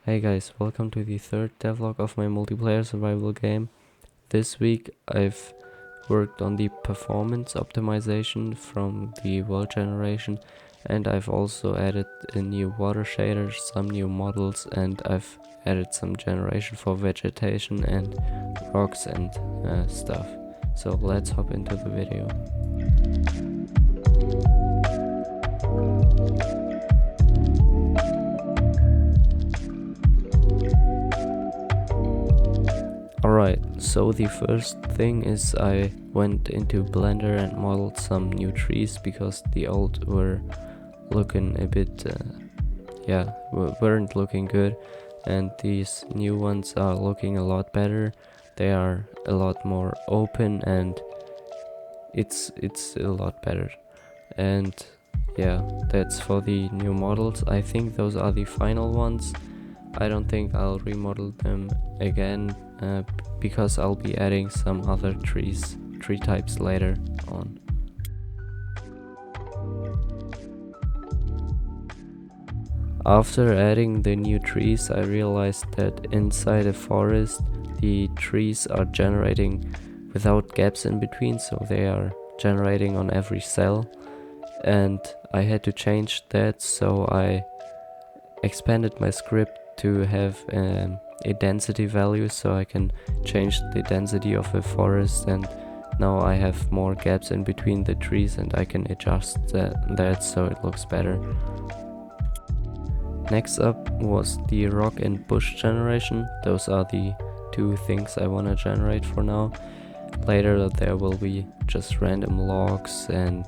Hey guys, welcome to the third devlog of my multiplayer survival game. This week I've worked on the performance optimization from the world generation, and I've also added a new water shader, some new models, and I've added some generation for vegetation and rocks and stuff. So let's hop into the video. Alright, so the first thing is I went into Blender and modeled some new trees because the old were looking a bit, weren't looking good, and these new ones are looking a lot better. They are a lot more open and it's a lot better. And yeah, that's for the new models. I think those are the final ones. I don't think I'll remodel them again because I'll be adding some other tree types later on. After adding the new trees, I realized that inside a forest the trees are generating without gaps in between, so they are generating on every cell, and I had to change that, so I expanded my script to have a density value, so I can change the density of a forest, and now I have more gaps in between the trees and I can adjust that so it looks better. Next up was the rock and bush generation. Those are the two things I want to generate for now. Later there will be just random logs and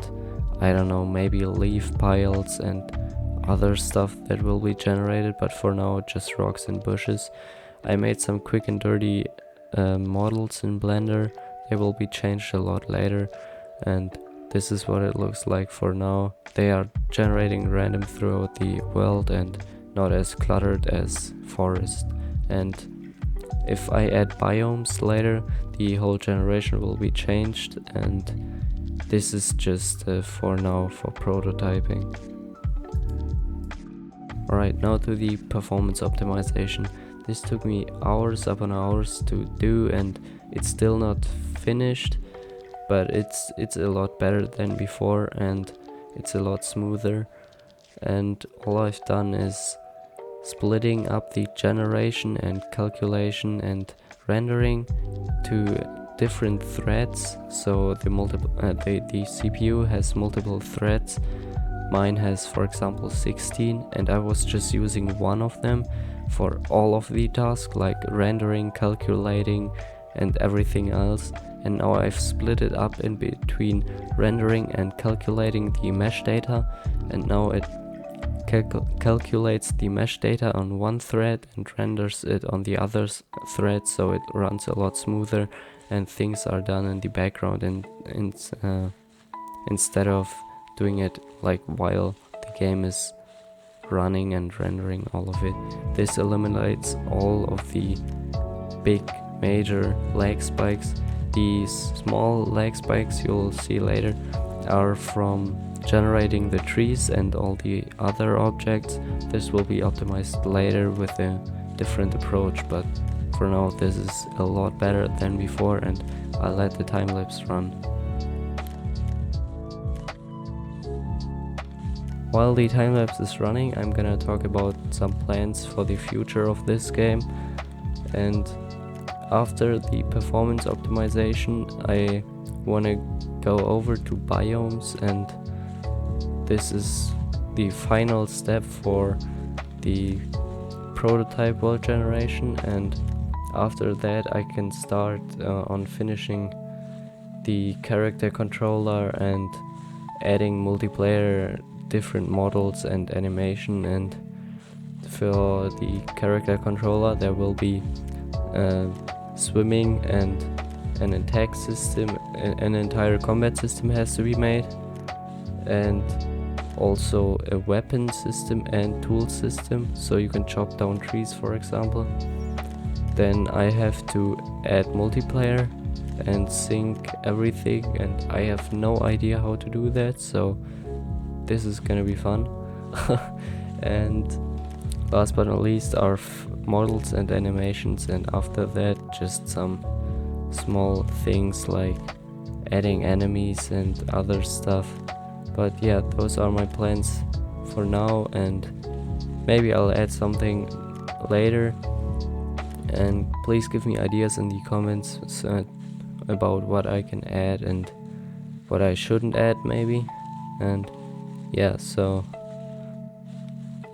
I don't know, maybe leaf piles and other stuff that will be generated, but for now just rocks and bushes. I made some quick and dirty models in Blender. They will be changed a lot later, and this is what it looks like for now. They are generating random throughout the world and not as cluttered as forest. And if I add biomes later, the whole generation will be changed, and this is just for now for prototyping. Alright, now to the performance optimization. This took me hours upon hours to do and it's still not finished, but it's a lot better than before and it's a lot smoother. And all I've done is splitting up the generation and calculation and rendering to different threads. So the CPU has multiple threads. Mine has, for example, 16, and I was just using one of them for all of the tasks like rendering, calculating and everything else. And now I've split it up in between rendering and calculating the mesh data, and now it calculates the mesh data on one thread and renders it on the other thread, so it runs a lot smoother and things are done in the background, and instead of doing it like while the game is running and rendering all of it. This eliminates all of the big major lag spikes. These small lag spikes you'll see later are from generating the trees and all the other objects. This will be optimized later with a different approach, but for now this is a lot better than before, and I'll let the time lapse run. While the time-lapse is running, I'm gonna talk about some plans for the future of this game. And after the performance optimization, I wanna go over to biomes, and this is the final step for the prototype world generation. And after that I can start on finishing the character controller and adding multiplayer different models and animation. And for the character controller there will be swimming and an attack system. An entire combat system has to be made, and also a weapon system and tool system, so you can chop down trees, for example. Then I have to add multiplayer and sync everything, and I have no idea how to do that, so this is gonna be fun. And last but not least are models and animations, and after that just some small things like adding enemies and other stuff. But yeah, those are my plans for now, and maybe I'll add something later. And please give me ideas in the comments about what I can add and what I shouldn't add maybe. And yeah, so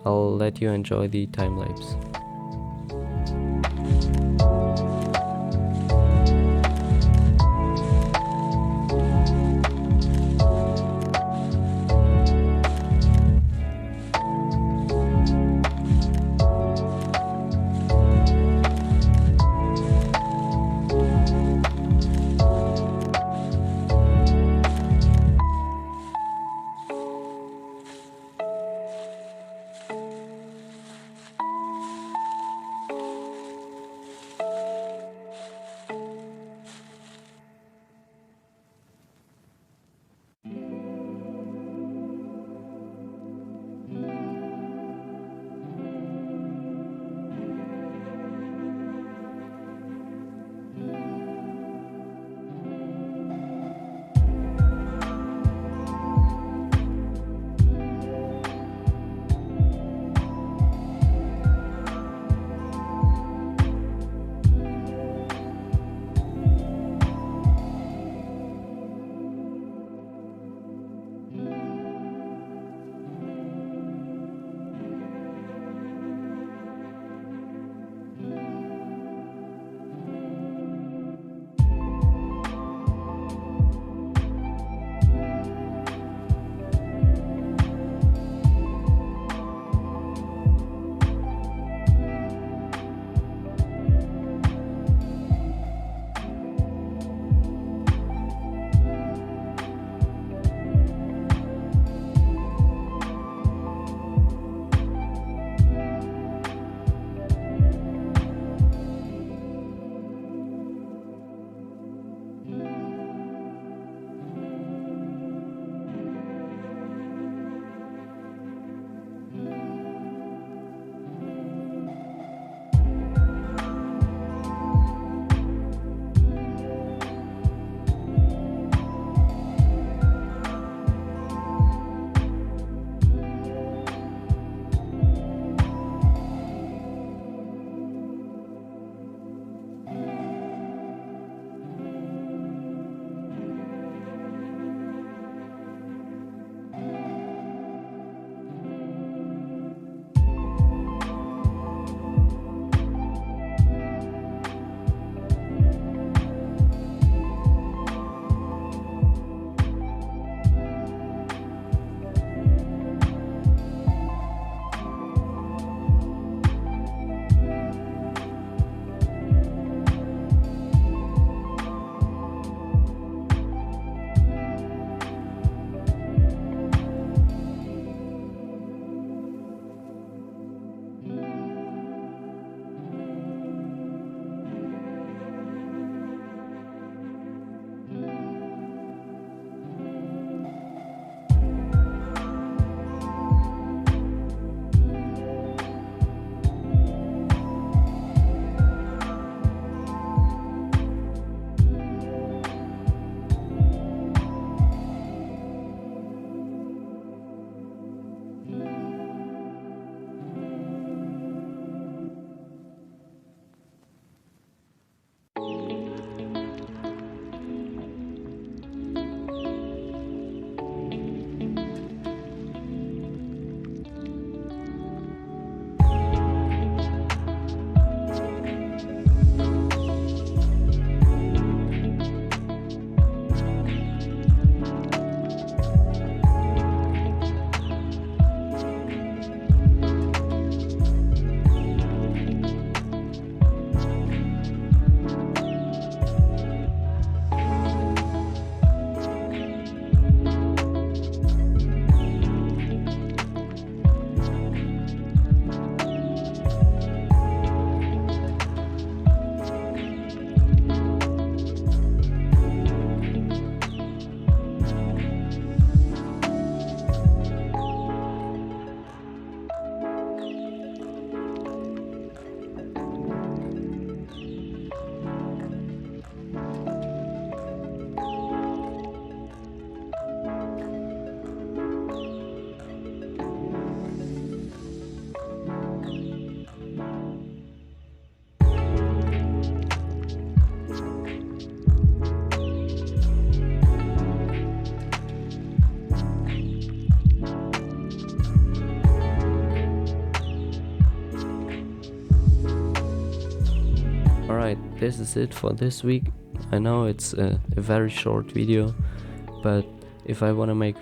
I'll let you enjoy the time lapse. Alright, this is it for this week. I know it's a very short video, but if I want to make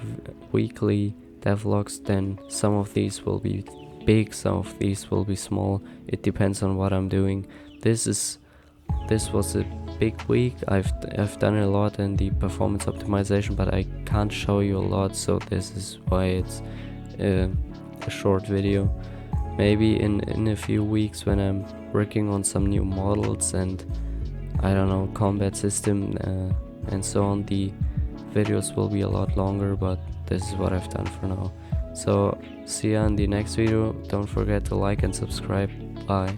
weekly devlogs, then some of these will be big, some of these will be small. It depends on what I'm doing. This was a big week. I've done a lot in the performance optimization, but I can't show you a lot, so this is why it's a short video. Maybe in a few weeks, when I'm working on some new models and I don't know, combat system and so on, the videos will be a lot longer, but this is what I've done for now. So see ya in the next video. Don't forget to like and subscribe. Bye.